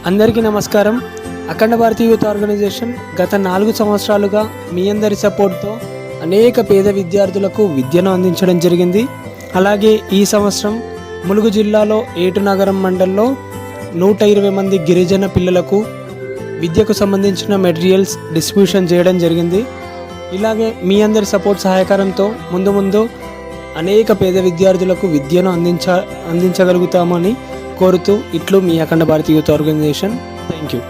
అందరికీ నమస్కారం. అఖండ భారతీయ youth organisation గత 4 సంవత్సరాలుగా మీ అందరి సపోర్ట్తో అనేక పేద విద్యార్థులకు విద్యను అందించడం జరిగింది. అలాగే ఈ సంవత్సరం ములుగు జిల్లాలో ఏటునగరం మండలంలో 120 మంది గిరిజన పిల్లలకు విద్యకు సంబంధించిన మెటీరియల్స్ డిస్ట్రిబ్యూషన్ చేయడం జరిగింది. ఇలాగే మీ అందరి సపోర్ట్ సహాయకారంతో ముందు అనేక పేద విద్యార్థులకు విద్యను అందించగలుగుతామని కోరుతూ ఇట్లు మీ అఖండ భారతీయ యూత్ ఆర్గనైజేషన్. Thank you.